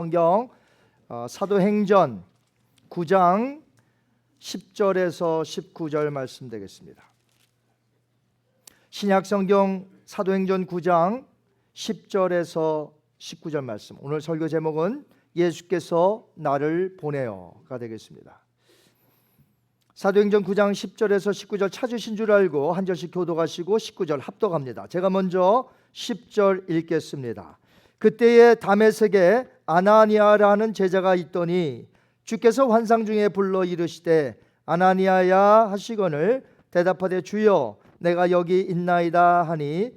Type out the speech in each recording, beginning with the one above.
성경 사도행전 9장 10절에서 19절 말씀 되겠습니다. 신약성경 사도행전 9장 10절에서 19절 말씀, 오늘 설교 제목은 예수께서 나를 보내어가 되겠습니다. 사도행전 9장 10절에서 19절 찾으신 줄 알고 한 절씩 교독하시고 19절 합독합니다. 제가 먼저 10절 읽겠습니다. 그때에 다메섹에 아나니아라는 제자가 있더니 주께서 환상 중에 불러 이르시되 아나니아야 하시거늘 대답하되 주여 내가 여기 있나이다 하니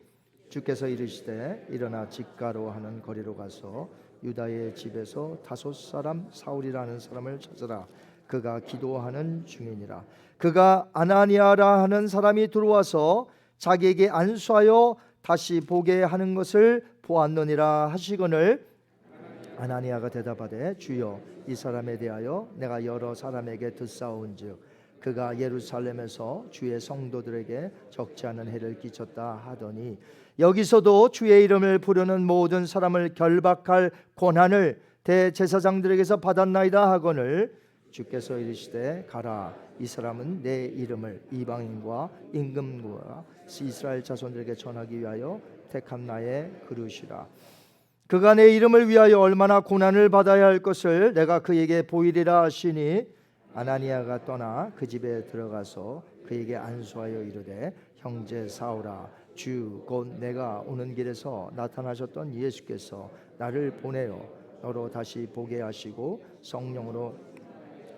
주께서 이르시되 일어나 직가로 하는 거리로 가서 유다의 집에서 다섯 사람 사울이라는 사람을 찾으라. 그가 기도하는 중이니라. 그가 아나니아라 하는 사람이 들어와서 자기에게 안수하여 다시 보게 하는 것을 보았느니라 하시거늘 아나니아가 대답하되 주여 이 사람에 대하여 내가 여러 사람에게 듣사온즉 그가 예루살렘에서 주의 성도들에게 적지 않은 해를 끼쳤다 하더니 여기서도 주의 이름을 부르는 모든 사람을 결박할 권한을 대제사장들에게서 받았나이다 하거늘 주께서 이르시되 가라. 이 사람은 내 이름을 이방인과 임금과 이스라엘 자손들에게 전하기 위하여 택한 나의 그릇이라. 그가 내 이름을 위하여 얼마나 고난을 받아야 할 것을 내가 그에게 보이리라 하시니 아나니아가 떠나 그 집에 들어가서 그에게 안수하여 이르되 형제 사울아 주 곧 내가 오는 길에서 나타나셨던 예수께서 나를 보내어 너로 다시 보게 하시고 성령으로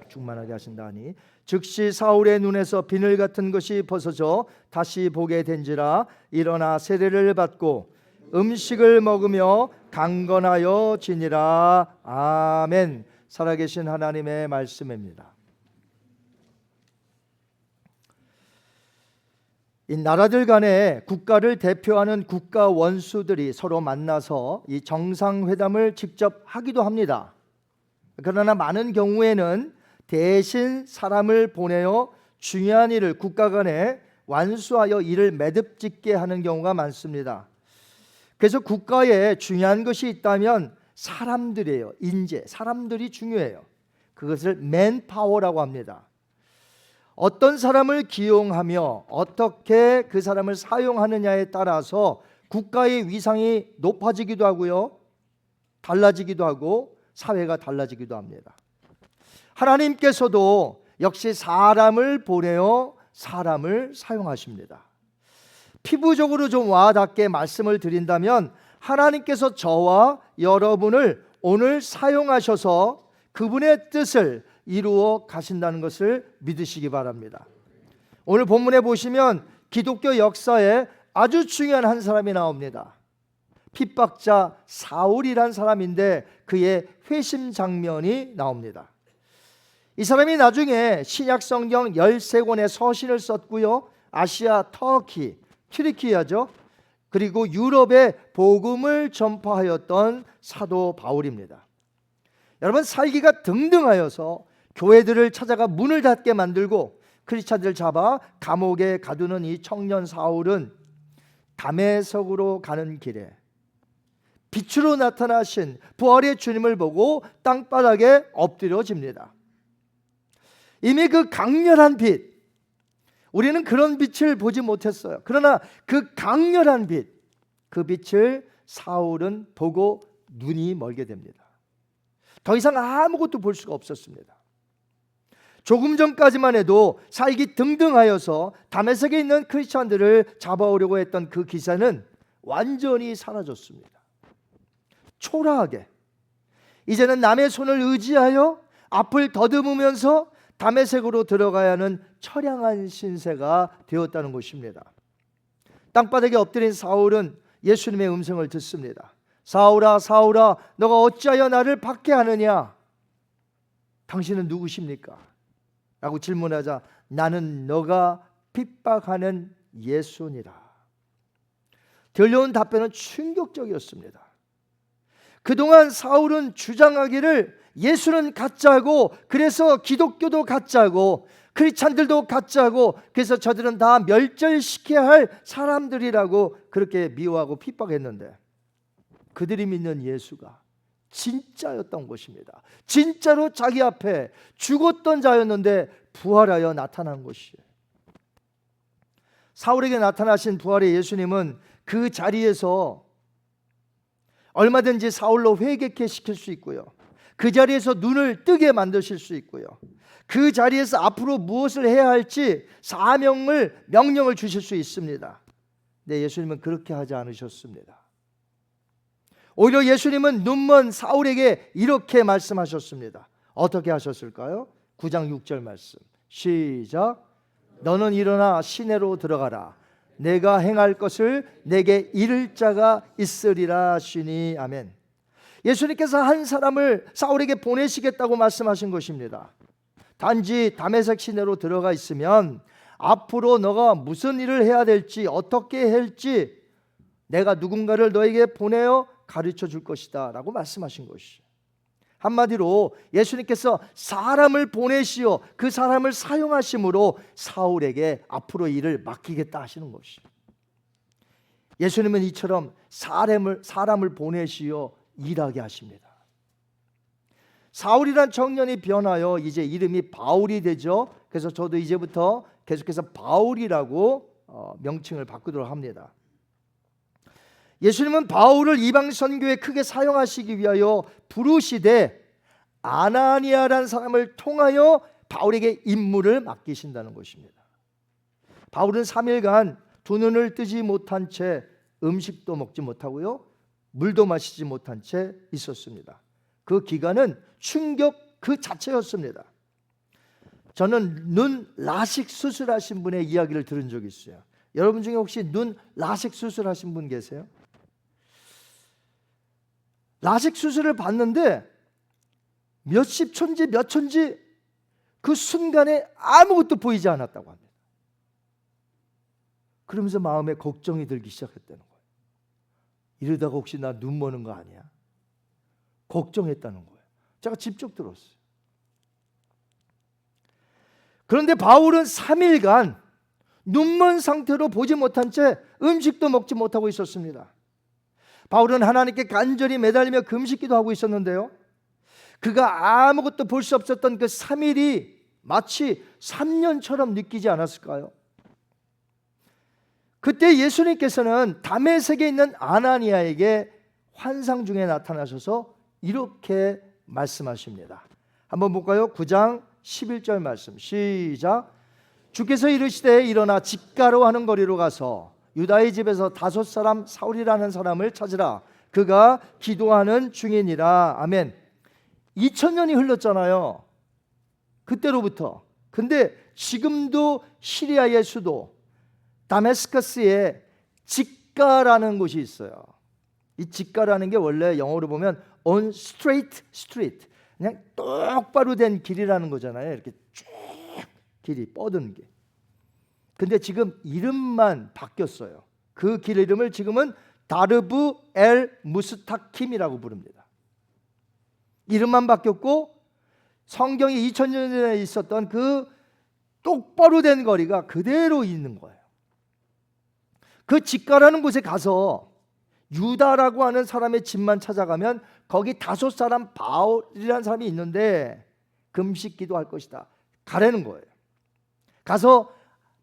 충만하게 하신다니 즉시 사울의 눈에서 비늘 같은 것이 벗어져 다시 보게 된지라. 일어나 세례를 받고 음식을 먹으며 강건하여 지니라. 아멘. 살아계신 하나님의 말씀입니다. 이 나라들 간에 국가를 대표하는 국가 원수들이 서로 만나서 이 정상회담을 직접 하기도 합니다. 그러나 많은 경우에는 대신 사람을 보내어 중요한 일을 국가 간에 완수하여 이를 매듭짓게 하는 경우가 많습니다. 그래서 국가에 중요한 것이 있다면 사람들이에요. 인재, 사람들이 중요해요. 그것을 맨파워라고 합니다. 어떤 사람을 기용하며 어떻게 그 사람을 사용하느냐에 따라서 국가의 위상이 높아지기도 하고요, 달라지기도 하고 사회가 달라지기도 합니다. 하나님께서도 역시 사람을 보내어 사람을 사용하십니다. 피부적으로 좀 와닿게 말씀을 드린다면 하나님께서 저와 여러분을 오늘 사용하셔서 그분의 뜻을 이루어 가신다는 것을 믿으시기 바랍니다. 오늘 본문에 보시면 기독교 역사에 아주 중요한 한 사람이 나옵니다. 핍박자 사울이란 사람인데 그의 회심 장면이 나옵니다. 이 사람이 나중에 신약성경 13권의 서신을 썼고요, 아시아, 터키, 튀르키야죠, 그리고 유럽에 복음을 전파하였던 사도 바울입니다. 여러분, 살기가 등등하여서 교회들을 찾아가 문을 닫게 만들고 크리스찬들을 잡아 감옥에 가두는 이 청년 사울은 다메섹으로 가는 길에 빛으로 나타나신 부활의 주님을 보고 땅바닥에 엎드려집니다. 이미 그 강렬한 빛, 우리는 그런 빛을 보지 못했어요. 그러나 그 강렬한 빛, 그 빛을 사울은 보고 눈이 멀게 됩니다. 더 이상 아무것도 볼 수가 없었습니다. 조금 전까지만 해도 살기 등등하여서 다메섹에 있는 크리스찬들을 잡아오려고 했던 그 기사는 완전히 사라졌습니다. 초라하게 이제는 남의 손을 의지하여 앞을 더듬으면서 다메섹으로 들어가야 하는 처량한 신세가 되었다는 것입니다. 땅바닥에 엎드린 사울은 예수님의 음성을 듣습니다. 사울아 사울아 너가 어찌하여 나를 박해하느냐? 당신은 누구십니까? 라고 질문하자 나는 너가 핍박하는 예수니라. 들려온 답변은 충격적이었습니다. 그동안 사울은 주장하기를 예수는 가짜고 그래서 기독교도 가짜고 크리스찬들도 가짜고 그래서 저들은 다 멸절시켜야 할 사람들이라고 그렇게 미워하고 핍박했는데 그들이 믿는 예수가 진짜였던 것입니다. 진짜로 자기 앞에 죽었던 자였는데 부활하여 나타난 것이에요. 사울에게 나타나신 부활의 예수님은 그 자리에서 얼마든지 사울로 회개케 시킬 수 있고요, 그 자리에서 눈을 뜨게 만드실 수 있고요, 그 자리에서 앞으로 무엇을 해야 할지 명령을 주실 수 있습니다. 네, 예수님은 그렇게 하지 않으셨습니다. 오히려 예수님은 눈먼 사울에게 이렇게 말씀하셨습니다. 어떻게 하셨을까요? 9장 6절 말씀 시작. 너는 일어나 시내로 들어가라. 내가 행할 것을 내게 이를 자가 있으리라 하시니. 아멘. 예수님께서 한 사람을 사울에게 보내시겠다고 말씀하신 것입니다. 단지 다메섹 시내로 들어가 있으면 앞으로 너가 무슨 일을 해야 될지, 어떻게 해야 할지 내가 누군가를 너에게 보내어 가르쳐 줄 것이다 라고 말씀하신 것이죠. 한마디로 예수님께서 사람을 보내시어 그 사람을 사용하심으로 사울에게 앞으로 일을 맡기겠다 하시는 것이죠. 예수님은 이처럼 사람을 보내시어 일하게 하십니다. 사울이란 청년이 변하여 이제 이름이 바울이 되죠. 그래서 저도 이제부터 계속해서 바울이라고 명칭을 바꾸도록 합니다. 예수님은 바울을 이방 선교에 크게 사용하시기 위하여 부르시되 아나니아라는 사람을 통하여 바울에게 임무를 맡기신다는 것입니다. 바울은 3일간 두 눈을 뜨지 못한 채 음식도 먹지 못하고요, 물도 마시지 못한 채 있었습니다. 그 기간은 충격 그 자체였습니다. 저는 눈 라식 수술하신 분의 이야기를 들은 적이 있어요. 여러분 중에 혹시 눈 라식 수술하신 분 계세요? 라식 수술을 받는데 몇십 촌지 몇 촌지 그 순간에 아무것도 보이지 않았다고 합니다. 그러면서 마음에 걱정이 들기 시작했다는 거예요. 이러다가 혹시 나 눈 머는 거 아니야? 걱정했다는 거예요. 제가 직접 들었어요. 그런데 바울은 3일간 눈먼 상태로 보지 못한 채 음식도 먹지 못하고 있었습니다. 바울은 하나님께 간절히 매달리며 금식기도 하고 있었는데요, 그가 아무것도 볼 수 없었던 그 3일이 마치 3년처럼 느끼지 않았을까요? 그때 예수님께서는 다메섹에 있는 아나니아에게 환상 중에 나타나셔서 이렇게 말씀하십니다. 한번 볼까요? 9장 11절 말씀 시작. 주께서 이르시되 일어나 직가로 하는 거리로 가서 유다의 집에서 5 사람 사울이라는 사람을 찾으라. 그가 기도하는 중이니라. 아멘. 2000년이 흘렀잖아요, 그때로부터. 근데 지금도 시리아의 수도 다메스커스에 직가라는 곳이 있어요. 이 직가라는 게 원래 영어로 보면 on straight street, 그냥 똑바로 된 길이라는 거잖아요. 이렇게 쭉 길이 뻗은 길. 근데 지금 이름만 바뀌었어요. 그 길 이름을 지금은 다르브 엘 무스타킴이라고 부릅니다. 이름만 바뀌었고 성경이 2000년 전에 있었던 그 똑바로 된 거리가 그대로 있는 거예요. 그 직가라는 곳에 가서 유다라고 하는 사람의 집만 찾아가면 거기 5 사람 바울이라는 사람이 있는데 금식 기도할 것이다, 가라는 거예요. 가서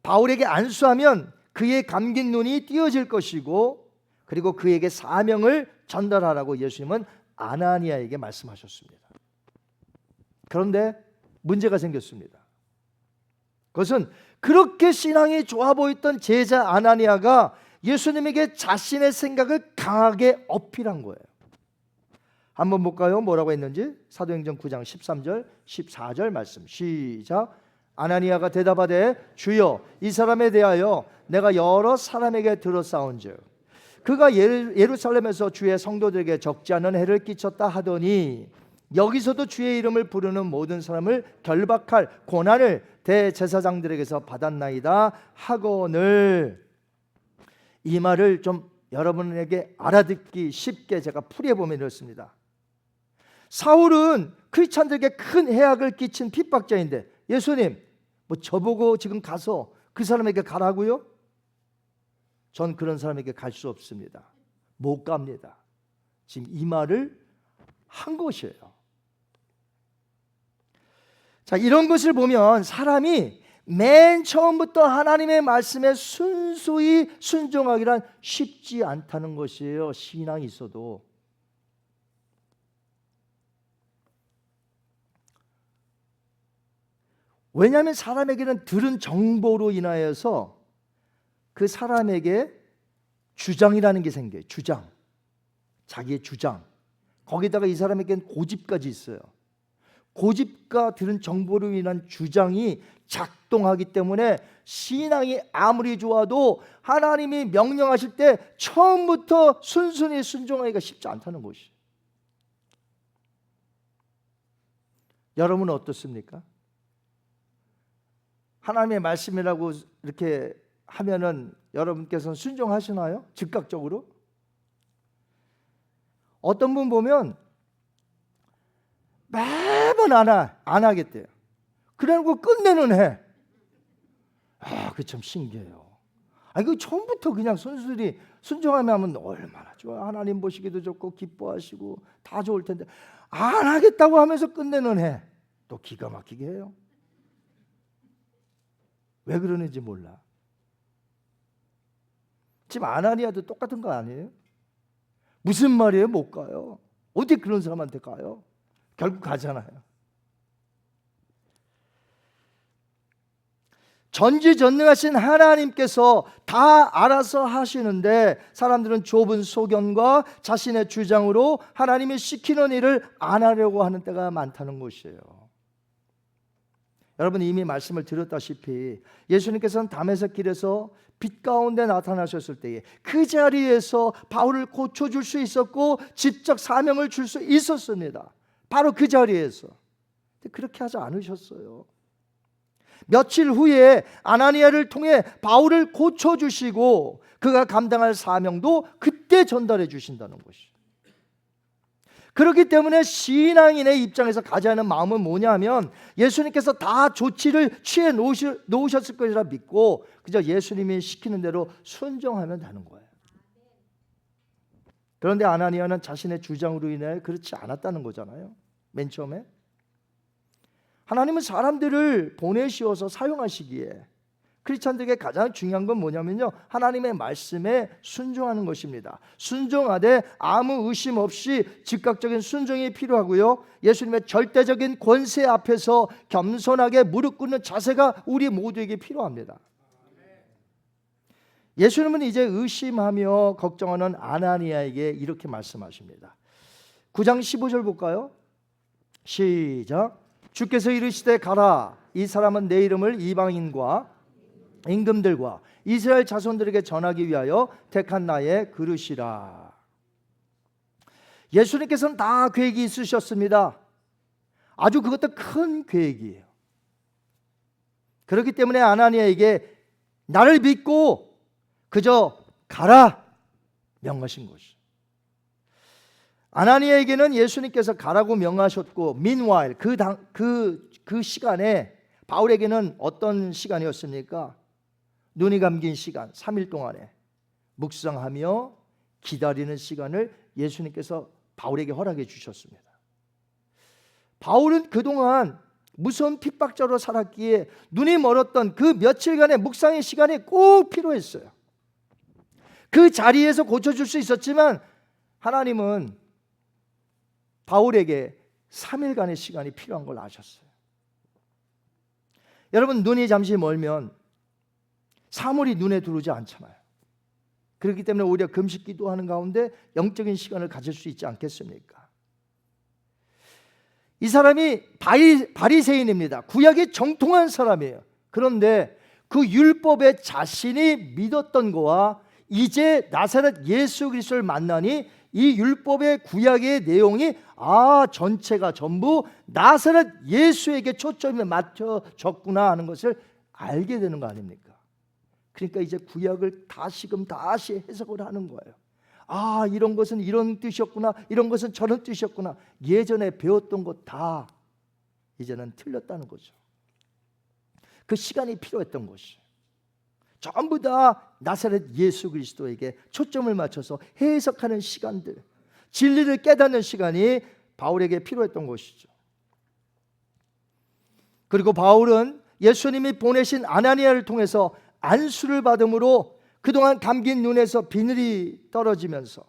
바울에게 안수하면 그의 감긴 눈이 띄어질 것이고, 그리고 그에게 사명을 전달하라고 예수님은 아나니아에게 말씀하셨습니다. 그런데 문제가 생겼습니다. 그것은 그렇게 신앙이 좋아 보였던 제자 아나니아가 예수님에게 자신의 생각을 강하게 어필한 거예요. 한번 볼까요? 뭐라고 했는지. 사도행전 9장 13절 14절 말씀 시작. 아나니아가 대답하되 주여, 이 사람에 대하여 내가 여러 사람에게 들었사온즉 그가 예루살렘에서 주의 성도들에게 적지 않은 해를 끼쳤다 하더니 여기서도 주의 이름을 부르는 모든 사람을 결박할 고난을 대제사장들에게서 받았나이다 하거늘. 이 말을 좀 여러분에게 알아듣기 쉽게 제가 풀이해보면 이렇습니다. 사울은 크리스찬들에게 큰 해악을 끼친 핍박자인데 예수님, 뭐 저보고 지금 가서 그 사람에게 가라고요? 전 그런 사람에게 갈 수 없습니다. 못 갑니다. 지금 이 말을 것이에요. 자, 이런 것을 보면 사람이 맨 처음부터 하나님의 말씀에 순수히 순종하기란 쉽지 않다는 것이에요. 신앙이 있어도. 왜냐하면 사람에게는 들은 정보로 인하여서 그 사람에게 주장이라는 게 생겨요. 주장. 자기의 주장. 거기다가 이 사람에게는 고집까지 있어요. 고집과 들은 정보로 인한 주장이 작동하기 때문에 신앙이 아무리 좋아도 하나님이 명령하실 때 처음부터 순순히 순종하기가 쉽지 않다는 것이. 여러분은 어떻습니까? 하나님의 말씀이라고 이렇게 하면은 여러분께서는 순종하시나요? 즉각적으로? 어떤 분 보면 매번 안 하겠대요. 그래놓고 끝내는 해. 그게 참 신기해요. 그 처음부터 그냥 순순히 순종하면 하면 얼마나 좋아. 하나님 보시기도 좋고 기뻐하시고 다 좋을 텐데 안 하겠다고 하면서 끝내는 해. 또 기가 막히게 해요. 왜 그러는지 몰라. 지금 아나니아도 똑같은 거 아니에요? 무슨 말이에요? 못 가요. 어떻게 그런 사람한테 가요? 결국 가잖아요. 전지전능하신 하나님께서 다 알아서 하시는데 사람들은 좁은 소견과 자신의 주장으로 하나님이 시키는 일을 안 하려고 하는 때가 많다는 것이에요. 여러분 이미 말씀을 드렸다시피 예수님께서는 다메섹 길에서 빛 가운데 나타나셨을 때에 그 자리에서 바울을 고쳐줄 수 있었고 직접 사명을 줄 수 있었습니다. 바로 그 자리에서. 그렇게 하지 않으셨어요. 며칠 후에 아나니아를 통해 바울을 고쳐주시고 그가 감당할 사명도 그때 전달해 주신다는 것이죠. 그렇기 때문에 신앙인의 입장에서 가져야 하는 마음은 뭐냐면 예수님께서 다 조치를 취해 놓으셨을 것이라 믿고 그저 예수님이 시키는 대로 순종하면 되는 거예요. 그런데 아나니아는 자신의 주장으로 인해 그렇지 않았다는 거잖아요. 맨 처음에 하나님은 사람들을 보내시어서 사용하시기에 크리스찬들에게 가장 중요한 건 뭐냐면요, 하나님의 말씀에 순종하는 것입니다. 순종하되 아무 의심 없이 즉각적인 순종이 필요하고요, 예수님의 절대적인 권세 앞에서 겸손하게 무릎 꿇는 자세가 우리 모두에게 필요합니다. 예수님은 이제 의심하며 걱정하는 아나니아에게 이렇게 말씀하십니다. 9장 15절 볼까요? 시작. 주께서 이르시되 가라. 이 사람은 내 이름을 이방인과 임금들과 이스라엘 자손들에게 전하기 위하여 택한 나의 그릇이라. 예수님께서는 다 계획이 있으셨습니다. 아주 그것도 큰 계획이에요. 그렇기 때문에 아나니아에게 나를 믿고 그저 가라 명하신 것이죠. 아나니아에게는 예수님께서 가라고 명하셨고, meanwhile 그 시간에 바울에게는 어떤 시간이었습니까? 눈이 감긴 시간, 3일 동안에 묵상하며 기다리는 시간을 예수님께서 바울에게 허락해 주셨습니다. 바울은 그동안 무서운 핍박자로 살았기에 눈이 멀었던 그 며칠간의 묵상의 시간이 꼭 필요했어요. 그 자리에서 고쳐줄 수 있었지만 하나님은 바울에게 3일간의 시간이 필요한 걸 아셨어요. 여러분, 눈이 잠시 멀면 사물이 눈에 들어오지 않잖아요. 그렇기 때문에 오히려 금식 기도하는 가운데 영적인 시간을 가질 수 있지 않겠습니까? 이 사람이 바리새인입니다. 구약에 정통한 사람이에요. 그런데 그 율법에 자신이 믿었던 거와 이제 나사렛 예수 그리스도를 만나니 이 율법의 구약의 내용이 전체가 전부 나사렛 예수에게 초점이 맞춰졌구나 하는 것을 알게 되는 거 아닙니까? 그러니까 이제 구약을 다시금 다시 해석을 하는 거예요. 이런 것은 이런 뜻이었구나, 이런 것은 저런 뜻이었구나. 예전에 배웠던 것 다 이제는 틀렸다는 거죠. 그 시간이 필요했던 것이 전부 다 나사렛 예수 그리스도에게 초점을 맞춰서 해석하는 시간들, 진리를 깨닫는 시간이 바울에게 필요했던 것이죠. 그리고 바울은 예수님이 보내신 아나니아를 통해서 안수를 받음으로 그동안 감긴 눈에서 비늘이 떨어지면서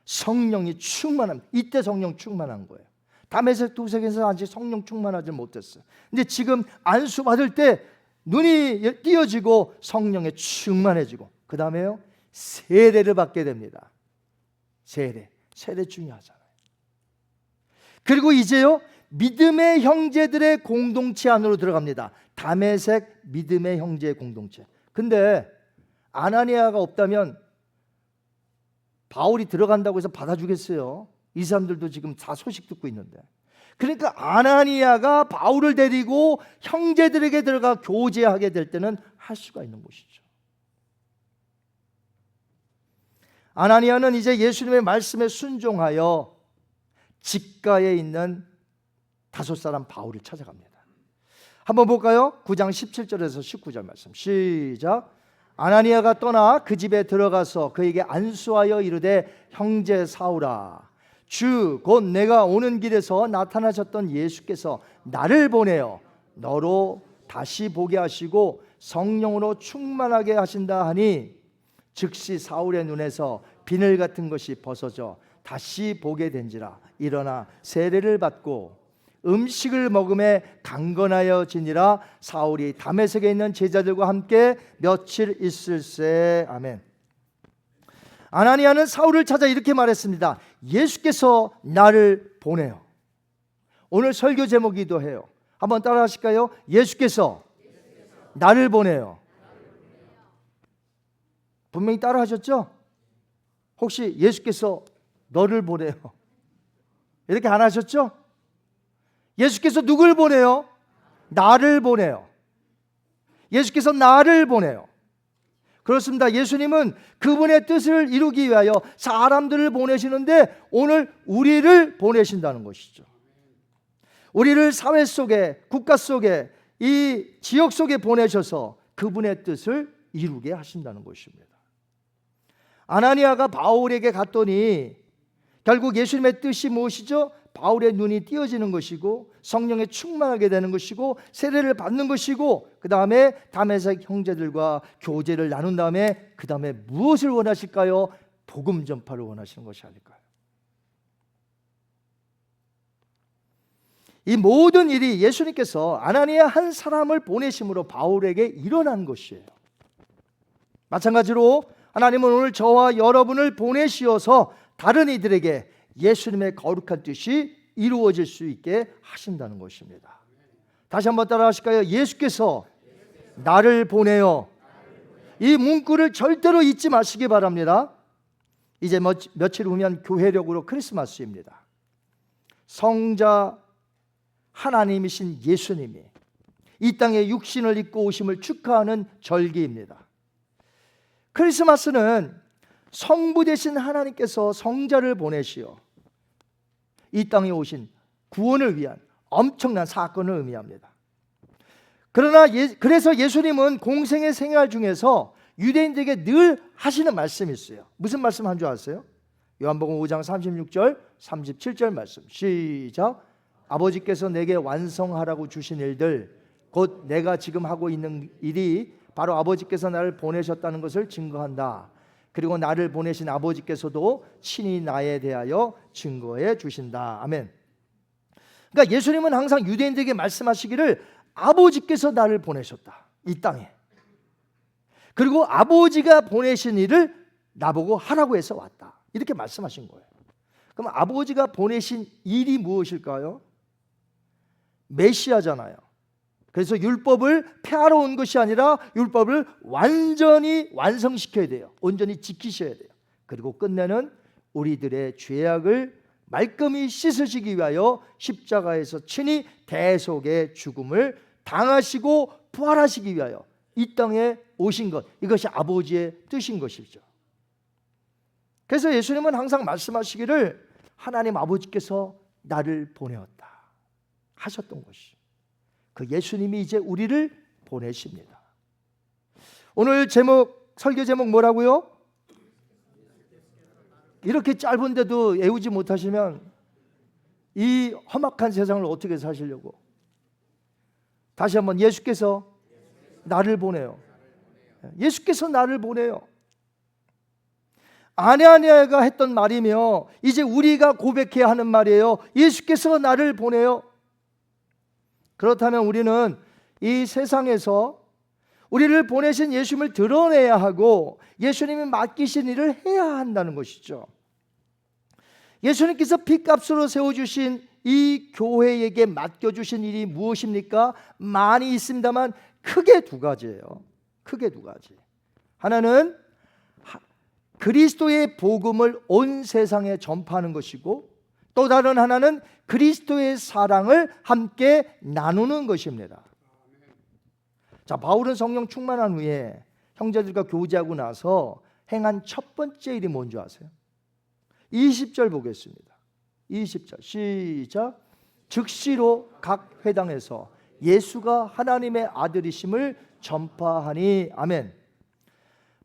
성령이 충만함, 이때 성령 충만한 거예요. 다메섹 도색에서 아직 성령 충만하지 못했어요. 근데 지금 안수 받을 때 눈이 띄어지고 성령에 충만해지고, 그 다음에요 세례를 받게 됩니다. 세례 중요하잖아요. 그리고 이제요 믿음의 형제들의 공동체 안으로 들어갑니다. 다메섹 믿음의 형제의 공동체. 근데 아나니아가 없다면 바울이 들어간다고 해서 받아주겠어요? 이 사람들도 지금 다 소식 듣고 있는데. 그러니까 아나니아가 바울을 데리고 형제들에게 들어가 교제하게 될 때는 할 수가 있는 것이죠. 아나니아는 이제 예수님의 말씀에 순종하여 직가에 있는 5사람 바울을 찾아갑니다. 한번 볼까요? 9장 17절에서 19절 말씀 시작. 아나니아가 떠나 그 집에 들어가서 그에게 안수하여 이르되 형제 사울아, 주 곧 내가 오는 길에서 나타나셨던 예수께서 나를 보내어 너로 다시 보게 하시고 성령으로 충만하게 하신다 하니 즉시 사울의 눈에서 비늘 같은 것이 벗어져 다시 보게 된지라. 일어나 세례를 받고 음식을 먹음에 강건하여 지니라. 사울이 다메섹에 있는 제자들과 함께 며칠 있을세. 아멘. 아나니아는 사울을 찾아 이렇게 말했습니다. 예수께서 나를 보내요. 오늘 설교 제목이기도 해요. 한번 따라 하실까요? 예수께서 나를 보내요. 분명히 따라 하셨죠? 혹시 예수께서 너를 보내요? 이렇게 안 하셨죠? 예수께서 누굴 보내요? 나를 보내요. 예수께서 나를 보내요. 그렇습니다. 예수님은 그분의 뜻을 이루기 위하여 사람들을 보내시는데 오늘 우리를 보내신다는 것이죠. 우리를 사회 속에, 국가 속에, 이 지역 속에 보내셔서 그분의 뜻을 이루게 하신다는 것입니다. 아나니아가 바울에게 갔더니 결국 예수님의 뜻이 무엇이죠? 바울의 눈이 띄어지는 것이고 성령에 충만하게 되는 것이고 세례를 받는 것이고, 그 다음에 다메섹 형제들과 교제를 나눈 다음에 그 다음에 무엇을 원하실까요? 복음 전파를 원하시는 것이 아닐까요? 이 모든 일이 예수님께서 아나니아 한 사람을 보내심으로 바울에게 일어난 것이에요. 마찬가지로 하나님은 오늘 저와 여러분을 보내시어서 다른 이들에게 예수님의 거룩한 뜻이 이루어질 수 있게 하신다는 것입니다. 다시 한번 따라 하실까요? 예수께서 나를 보내요. 이 문구를 절대로 잊지 마시기 바랍니다. 이제 며칠 후면 교회력으로 크리스마스입니다. 성자 하나님이신 예수님이 이 땅에 육신을 입고 오심을 축하하는 절기입니다. 크리스마스는 성부 되신 하나님께서 성자를 보내시어 이 땅에 오신 구원을 위한 엄청난 사건을 의미합니다. 그러나 그래서 예수님은 공생의 생활 중에서 유대인들에게 늘 하시는 말씀이 있어요. 무슨 말씀 한 줄 아세요? 요한복음 5장 36절 37절 말씀 시작. 아버지께서 내게 완성하라고 주신 일들 곧 내가 지금 하고 있는 일이 바로 아버지께서 나를 보내셨다는 것을 증거한다. 그리고 나를 보내신 아버지께서도 친히 나에 대하여 증거해 주신다. 아멘. 그러니까 예수님은 항상 유대인들에게 말씀하시기를 아버지께서 나를 보내셨다. 이 땅에. 그리고 아버지가 보내신 일을 나보고 하라고 해서 왔다. 이렇게 말씀하신 거예요. 그럼 아버지가 보내신 일이 무엇일까요? 메시아잖아요. 그래서 율법을 폐하러 온 것이 아니라 율법을 완전히 완성시켜야 돼요. 온전히 지키셔야 돼요. 그리고 끝내는 우리들의 죄악을 말끔히 씻으시기 위하여 십자가에서 친히 대속의 죽음을 당하시고 부활하시기 위하여 이 땅에 오신 것, 이것이 아버지의 뜻인 것이죠. 그래서 예수님은 항상 말씀하시기를 하나님 아버지께서 나를 보내었다 하셨던 것이, 그 예수님이 이제 우리를 보내십니다. 오늘 제목, 설교 제목 뭐라고요? 이렇게 짧은데도 외우지 못하시면 이 험악한 세상을 어떻게 사시려고? 다시 한번, 예수께서 나를 보내요. 예수께서 나를 보내요. 아냐가 했던 말이며 이제 우리가 고백해야 하는 말이에요. 예수께서 나를 보내요. 그렇다면 우리는 이 세상에서 우리를 보내신 예수님을 드러내야 하고 예수님이 맡기신 일을 해야 한다는 것이죠. 예수님께서 피값으로 세워주신 이 교회에게 맡겨주신 일이 무엇입니까? 많이 있습니다만 크게 두 가지예요. 크게 두 가지. 하나는 그리스도의 복음을 온 세상에 전파하는 것이고, 또 다른 하나는 그리스도의 사랑을 함께 나누는 것입니다. 자, 바울은 성령 충만한 후에 형제들과 교제하고 나서 행한 첫 번째 일이 뭔지 아세요? 20절 보겠습니다. 20절 시작. 즉시로 각 회당에서 예수가 하나님의 아들이심을 전파하니. 아멘.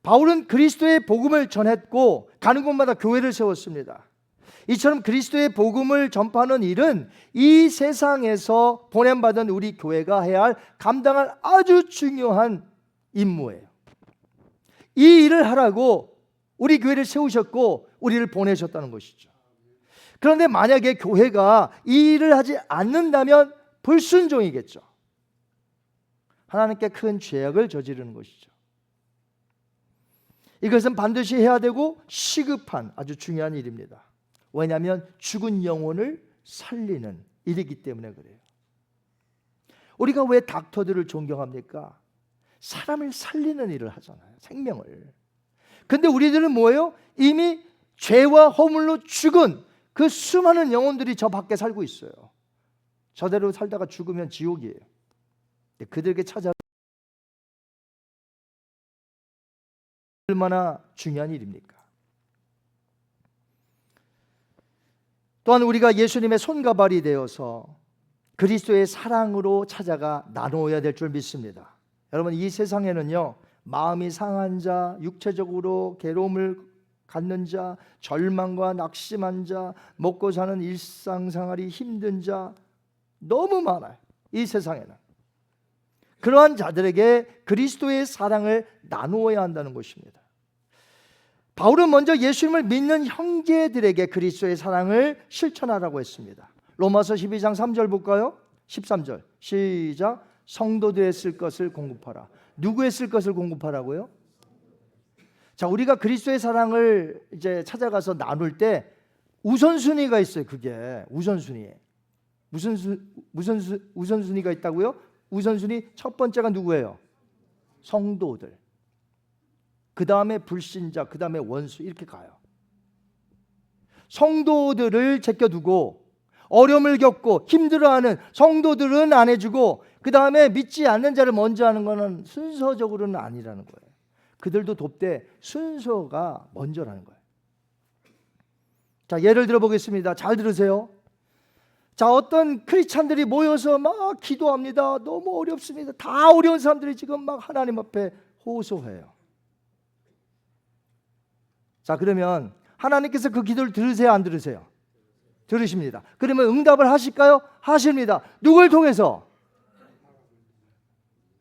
바울은 그리스도의 복음을 전했고 가는 곳마다 교회를 세웠습니다. 이처럼 그리스도의 복음을 전파하는 일은 이 세상에서 보냄받은 우리 교회가 해야 할, 감당할 아주 중요한 임무예요. 이 일을 하라고 우리 교회를 세우셨고 우리를 보내셨다는 것이죠. 그런데 만약에 교회가 이 일을 하지 않는다면 불순종이겠죠. 하나님께 큰 죄악을 저지르는 것이죠. 이것은 반드시 해야 되고 시급한 아주 중요한 일입니다. 왜냐하면 죽은 영혼을 살리는 일이기 때문에 그래요. 우리가 왜 닥터들을 존경합니까? 사람을 살리는 일을 하잖아요. 생명을. 근데 우리들은 뭐예요? 이미 죄와 허물로 죽은 그 수많은 영혼들이 저 밖에 살고 있어요. 저대로 살다가 죽으면 지옥이에요. 그들에게 찾아 얼마나 중요한 일입니까? 또한 우리가 예수님의 손가발이 되어서 그리스도의 사랑으로 찾아가 나누어야 될 줄 믿습니다. 여러분, 이 세상에는요, 마음이 상한 자, 육체적으로 괴로움을 갖는 자, 절망과 낙심한 자, 먹고 사는 일상생활이 힘든 자 너무 많아요. 이 세상에는. 그러한 자들에게 그리스도의 사랑을 나누어야 한다는 것입니다. 바울은 먼저 예수님을 믿는 형제들에게 그리스도의 사랑을 실천하라고 했습니다. 로마서 12장 3절 볼까요? 13절 시작. 성도들의 쓸 것을 공급하라. 누구의 쓸 것을 공급하라고요? 자, 우리가 그리스도의 사랑을 이제 찾아가서 나눌 때 우선순위가 있어요. 그게 우선순위. 무슨 우선순위가 있다고요? 우선순위 첫 번째가 누구예요? 성도들. 그 다음에 불신자, 그 다음에 원수, 이렇게 가요. 성도들을 제껴두고 어려움을 겪고 힘들어하는 성도들은 안 해주고, 그 다음에 믿지 않는 자를 먼저 하는 것은 순서적으로는 아니라는 거예요. 그들도 돕되 순서가 먼저라는 거예요. 자, 예를 들어 보겠습니다. 잘 들으세요. 자, 어떤 크리스찬들이 모여서 막 기도합니다. 너무 어렵습니다. 다 어려운 사람들이 지금 막 하나님 앞에 호소해요. 자, 그러면 하나님께서 그 기도를 들으세요, 안 들으세요? 들으십니다. 그러면 응답을 하실까요? 하십니다. 누굴 통해서?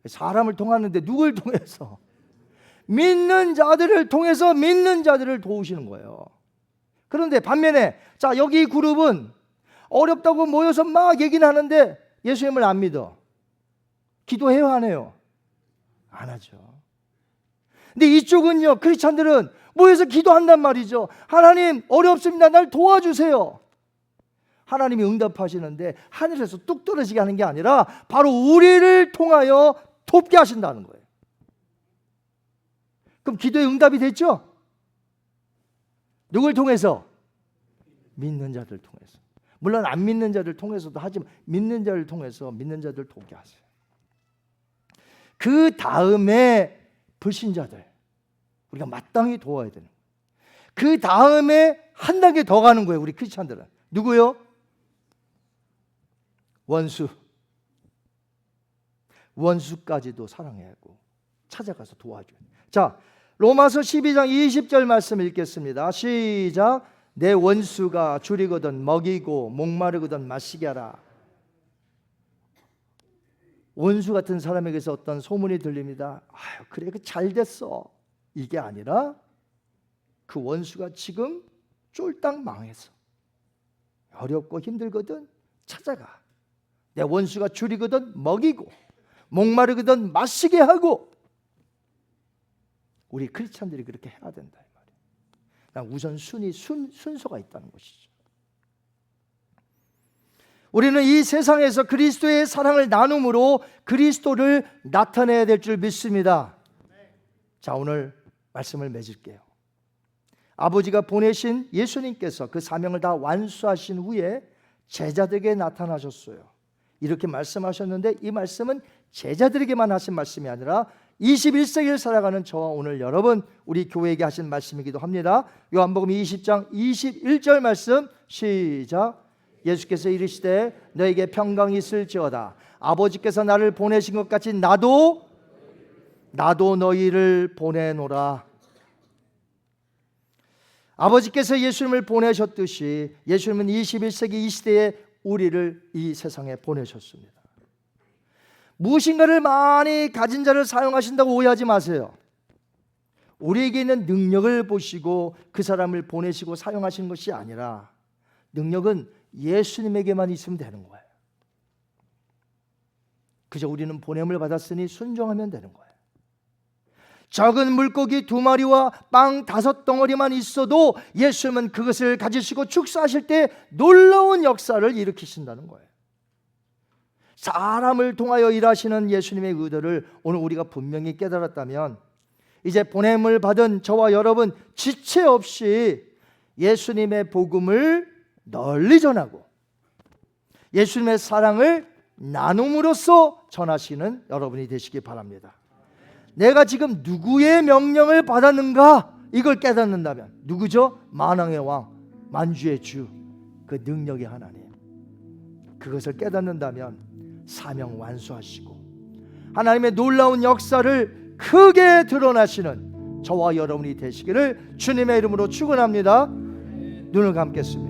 사람을 통하는데 누굴 통해서? 믿는 자들을 통해서 믿는 자들을 도우시는 거예요. 그런데 반면에 자, 여기 그룹은 어렵다고 모여서 막 얘기는 하는데 예수님을 안 믿어. 기도해요, 안 해요? 안 하죠. 근데 이쪽은요, 크리스찬들은 모여서 기도한단 말이죠. 하나님, 어렵습니다. 날 도와주세요. 하나님이 응답하시는데 하늘에서 뚝 떨어지게 하는 게 아니라 바로 우리를 통하여 돕게 하신다는 거예요. 그럼 기도의 응답이 됐죠? 누굴 통해서? 믿는 자들 통해서. 물론 안 믿는 자들 통해서도 하지만 믿는 자를 통해서 믿는 자들 돕게 하세요. 그 다음에 불신자들 우리가 마땅히 도와야 되는 거예요. 그 다음에 한 단계 더 가는 거예요. 우리 크리스찬들은 누구요? 원수까지도 사랑해야 하고 찾아가서 도와줘요. 자, 로마서 12장 20절 말씀 읽겠습니다. 시작. 내 원수가 줄이거든 먹이고 목마르거든 마시게 하라. 원수 같은 사람에게서 어떤 소문이 들립니다. 아유, 그래, 잘 됐어. 이게 아니라 그 원수가 지금 쫄딱 망해서 어렵고 힘들거든 찾아가. 내 원수가 줄이거든 먹이고 목마르거든 마시게 하고. 우리 크리스찬들이 그렇게 해야 된다 이 말이에요. 우선 순서가 있다는 것이죠. 우리는 이 세상에서 그리스도의 사랑을 나눔으로 그리스도를 나타내야 될 줄 믿습니다. 자, 오늘 말씀을 맺을게요. 아버지가 보내신 예수님께서 그 사명을 다 완수하신 후에 제자들에게 나타나셨어요. 이렇게 말씀하셨는데 이 말씀은 제자들에게만 하신 말씀이 아니라 21세기를 살아가는 저와 오늘 여러분, 우리 교회에게 하신 말씀이기도 합니다. 요한복음 20장 21절 말씀 시작. 예수께서 이르시되 너에게 평강이 있을지어다. 아버지께서 나를 보내신 것 같이 나도 너희를 보내노라. 아버지께서 예수님을 보내셨듯이 예수님은 21세기 이 시대에 우리를 이 세상에 보내셨습니다. 무엇인가를 많이 가진 자를 사용하신다고 오해하지 마세요. 우리에게 있는 능력을 보시고 그 사람을 보내시고 사용하시는 것이 아니라 능력은 예수님에게만 있으면 되는 거예요. 그저 우리는 보냄을 받았으니 순종하면 되는 거예요. 적은 물고기 2마리와 빵 5덩어리만 있어도 예수님은 그것을 가지시고 축사하실 때 놀라운 역사를 일으키신다는 거예요. 사람을 통하여 일하시는 예수님의 의도를 오늘 우리가 분명히 깨달았다면 이제 보냄을 받은 저와 여러분 지체 없이 예수님의 복음을 널리 전하고 예수님의 사랑을 나눔으로써 전하시는 여러분이 되시기 바랍니다. 내가 지금 누구의 명령을 받았는가 이걸 깨닫는다면, 누구죠? 만왕의 왕, 만주의 주, 그 능력의 하나님, 그것을 깨닫는다면 사명 완수하시고 하나님의 놀라운 역사를 크게 드러나시는 저와 여러분이 되시기를 주님의 이름으로 축원합니다. 눈을 감겠습니다.